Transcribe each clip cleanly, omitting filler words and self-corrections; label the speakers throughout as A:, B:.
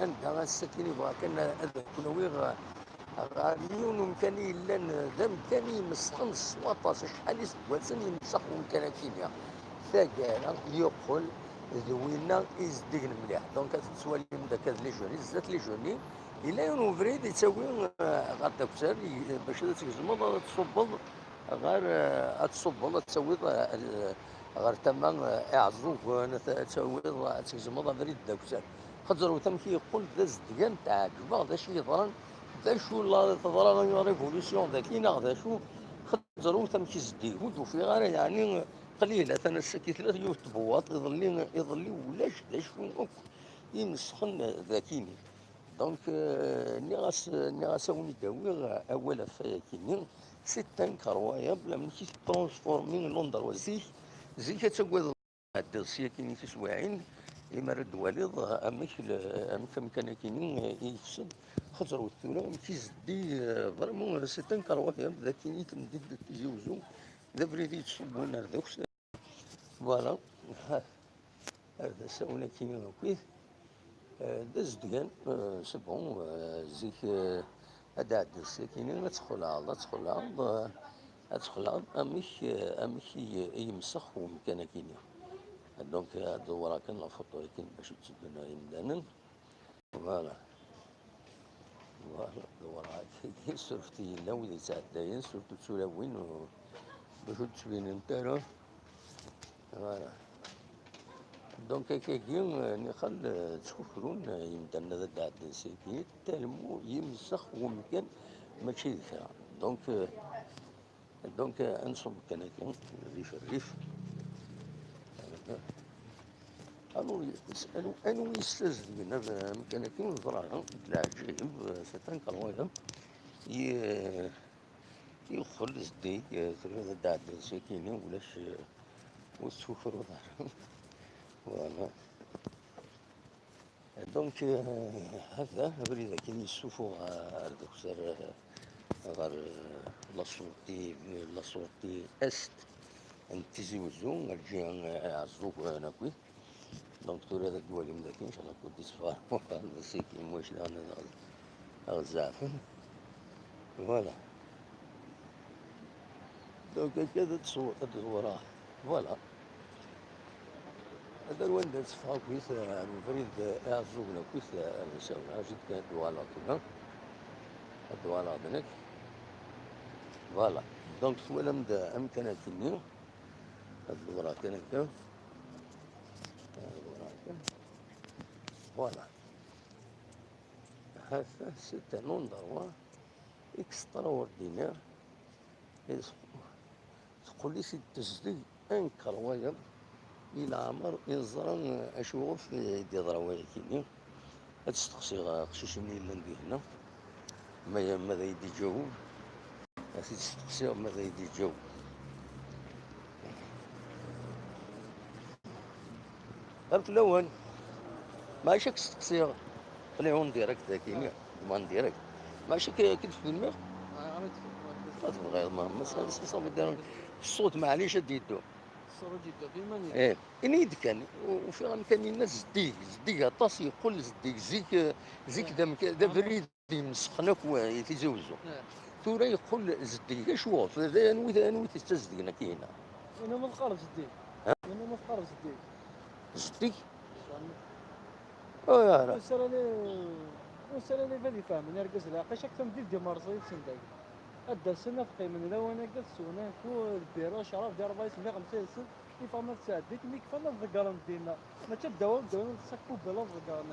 A: عندها السكين يبغى كان هذا كنوي اليوم يمكن لان ذا كان يمسخن السواطاس شحال يسواسن يمسخ وكان كيميا ثقالا يقول ذوينا يزدقن مليح دونك تسوالي من ذاك لي جوني زات لي جوني الا فريد يتساوي غير داكسر باش تزمض تصبض غير تصبض تسوي غير تما اعزوك تسوي تزمض فريد داكسر خاطر تم كيقول ذا زدقان تاع جبا ذا شي يضرن ذا شو لا تضرا ريفوليسيون ذاكينا ذا شو خاطر تم كيزدي ودو في غير يعني قليلة أنا السكيت لا يتبوط يظلي ولاش ذا شو يمسخن ذاكيني دونك ني غاساوني داوي اولا فياكيني سي ان كروايا بلا من كي ترونسفورمي لوندر زيك تقوى هاد السياكيني في سواعين إما رد والد أمك كان كيني يفسد خزر والثورة كيزدي فريمون سي ان كروايا ذاكيني تمديد تيزوزو ذا بريدي تصبون هذاك فوالا هذا ساونا كيما هكاك داز ديال سي بون زيك هذا عاد الساكنين ما تدخل اميك يمسخ ومكان كينيا دونك هاد ورا كان لا فوتو كاين باش تسدنا يمدانا فوالا ورا كي سرفتي لا ولي تعداين سرتو تسولاوين باش تبين نتا فوالا دونك كاكي نخل تشوفرون يمدنا ذا داعد سيكيت تالمو يمسخ ومكان ماشي ذكرى دونك انصب كان ريف الريف قالوا يسالوا انو يستزدين كان كاين زرعه العجيب سيتان كرويهم يخل زدي ذا داعد سيكيني ولاش وتشوفروا ظهرهم فوالا دونك هذا بريد كاين يشوفوا دوكسر غير لاصورتي است انتزي وزو الجهه عزوك انا كوي دونك توري هذاك الدول اللي مداكين ان شاء الله كنت صفار سيكي موش انا غزاف فوالا دونك كذا تصور وراه فوالا هذا الوالد صفا كويس فريد يعزونا كويس نساونا جد كانت دوالاتنا دوالاتنك فوالا دونك سوالا مدا امكاناتني هاد الورا كان هكا فوالا هذا سيت ان دروا اكسترا اوردينير تقول لي سي تجدي ان كروايا إلى عمر ينظرن أشوف دي ضروايا كيني تستقصي قشيش منين اللي نديه هنا ماذا يدي جاوب تستقصي ماذا يدي جاوب عرفت الأول ماشي تستقصي قليون ديريكت ذاكيني ضمان ديريكت ماشي كي تفهمي ما تبغي ما صافي دار الصوت معليش يدو
B: الصورة جدا في مانيا
A: ايه انيد كان وفي كان الناس زديق طاس يقول زديق زيك دا بريد يمسخنك ويتزوزو ثورا يقول زديق شوط انوي تستزدقنا كينا
B: انا ما نقرب زديق انا ما نقرب زديق
A: زديق يا راه
B: وسأل لي بالي فاهم نرقص لا قاش اكثر ندير دي مرزي سنداي أدى سنة في من ذا وانا قد سونا كل بيرو شراب دار بايس في 50 سنة كيف ما تساعدك ميك فانا الضقران دينا ما تبداو نسكو بلا الضقران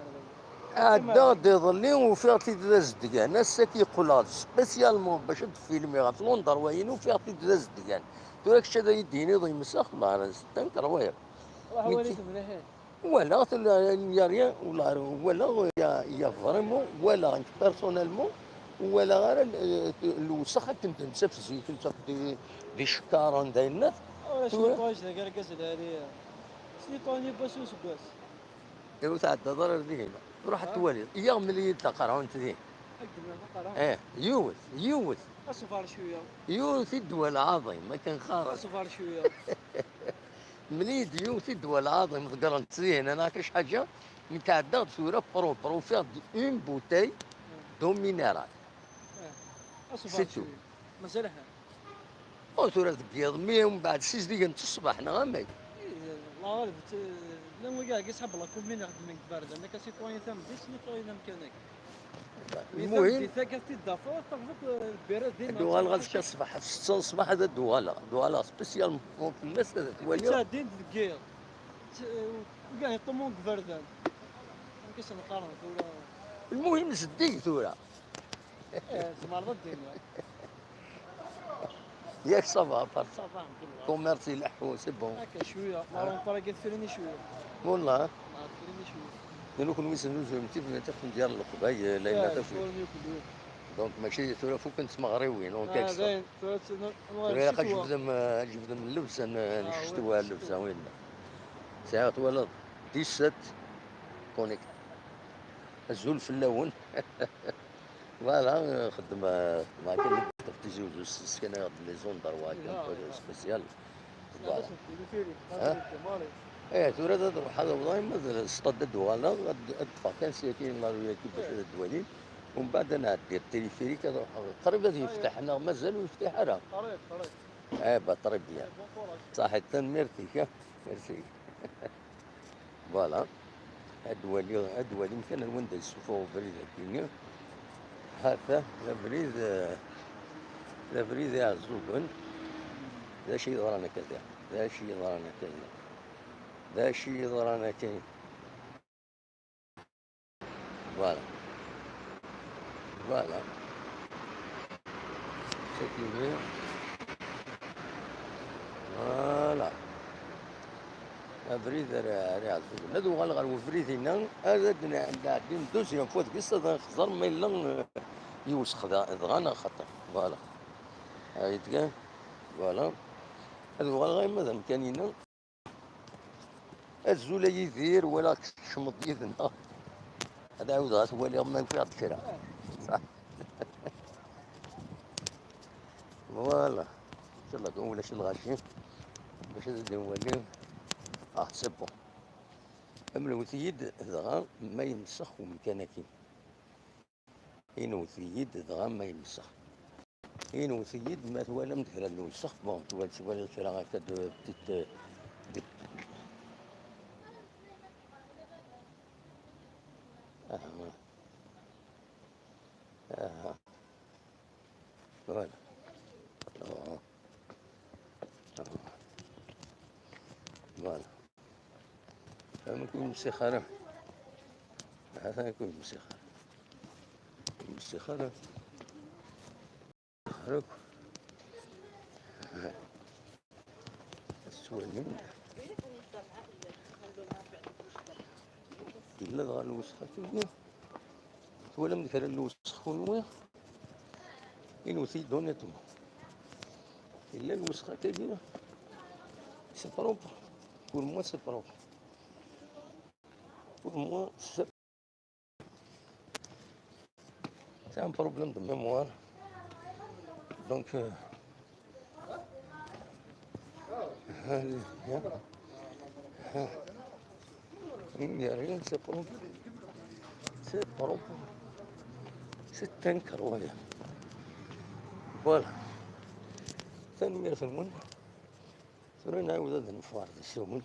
A: انا دي ظلي وفي عطي زدقان ناس كيقول سبيسيالمون باش تفيلمي في لندن وين وفي عطي زدقان دوك الشيء هذا يديني ضي مسخ ما انا ستنكر ويا
B: راه وليت مليحين
A: ولا يا ريان ولا يا فريمون ولا بيرسونيلمون ولا غير الوسخ كنت نسفسي كنت دي شكارا داينات
B: ولا شي باش ذاك رقص هذه سيطاني باش وسكاس
A: ايوا تعدى ضرر ذي هنا روح التواليت يوم اللي يتلقى انت ذي ايه يوث
B: اصفر شويه
A: يوث الدول العظيم ما كان خارج
B: اصفر شويه
A: ملي يوث الدول العظيم ذكرت زين انا كاش حاجه نتعدى ثورة بروبر وفيها اون بوتاي دو مينيرال
B: اصبر
A: سيتو
B: شويه مازالها
A: ثورة تبيض مي ومن بعد 6 دقيقة نتا الصباح نغمي
B: الله غالب لما كاع يسحب الله كل من يخدم من كبارد انا كسيتوين ثم دي سيتوين مكانك
A: المهم
B: ثاك الدافور طفق البيرة ديما
A: الدوال غادي الصباح في 6 الصباح هذا الدوال سبيسيال في الناس هذا توالي
B: تساعدين تدقير وكاع يطمون كبردان ما كاينش نقارن ولا
A: المهم زدي ثورة
B: زمرض الدنيا
A: ياك صافا بار
B: صافا كل
A: كوميرسي لحو سي بون
B: هكا شويه مارون طريقة تفرني شويه
A: والله
B: ما تفرني شويه
A: لانه كون ويسن نزول نتي ديال القبايل لا تفي دونك ماشي ثورة فوق كنت مغريوين دونك هاك
B: زين
A: ثورة جبد من اللبسة نشتوها اللبسة وين ساعات ولا 17 كونيكت الزول في اللون فوالا خدم مع كان تيجي وجوج سكنة لي زون دروا كان سبيسيال فوالا ثورة تروح هذا والله ما اصطاد الدواله ادفع كان سياكين الله كيفاش الدوالين ومن بعد انا عدي التليفيريك قريب غادي يفتح انا مازال يفتح راه
B: طريق
A: طريب ديال صحيح ميرتي ميرسي فوالا الدوالي يمكن الوين يشوفوا بريد الدنيا هذا لا بريد يعزوكن ذا شي ضرانا كذا ذا شي ضرانا كذا ذا شي ضرانا كذا فوالا سكينة فوالا بريد راه عزوكن هادو غالغا فريد هنا هذا قاعدين دوزيام فوا قصة خزر ما إلا يوسخ دغانا خطر فوالا عيط كاع فوالا هادو غالغا ماذا مكانينا الزولا يدير ولا شمط يدنا هذا عاود غتولي ما فيها الكرا صح فوالا ان شاء الله كون ولا شي الغاشي باش نوليو سي بون اما الوثيد دغا ما يمسخ ومكانكين وثيد دغا ما يمسخ وثيد ما توالى مدخل الوسخ بون توالى الكرا هكا دو بتيت فوالا فوالا ما يكون مسخرة هذا يكون مسخرة خرج السوالين إلا دغا الوسخة كلها ولا مدخل الوسخ والمياه ينوثي دونيتهم إلا الوسخة كبيرة سي بروبر pour moi c'est propre pour moi c'est un problème de mémoire donc il n'y a rien c'est propre c'est un incroyable voilà ثاني في المن ثاني نعاود هذا المفارد الشومن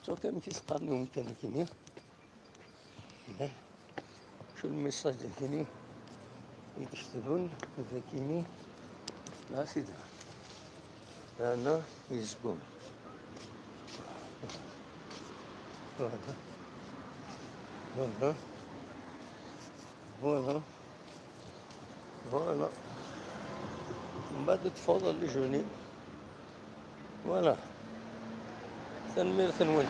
A: شو كان في سقارني ومكان كينيا شو الميساج الثاني يكتبون ذاكيني لا سيدي أنا يزبون فوالا من بعد تفاضل لجوني فوالا ثنمير ثنوين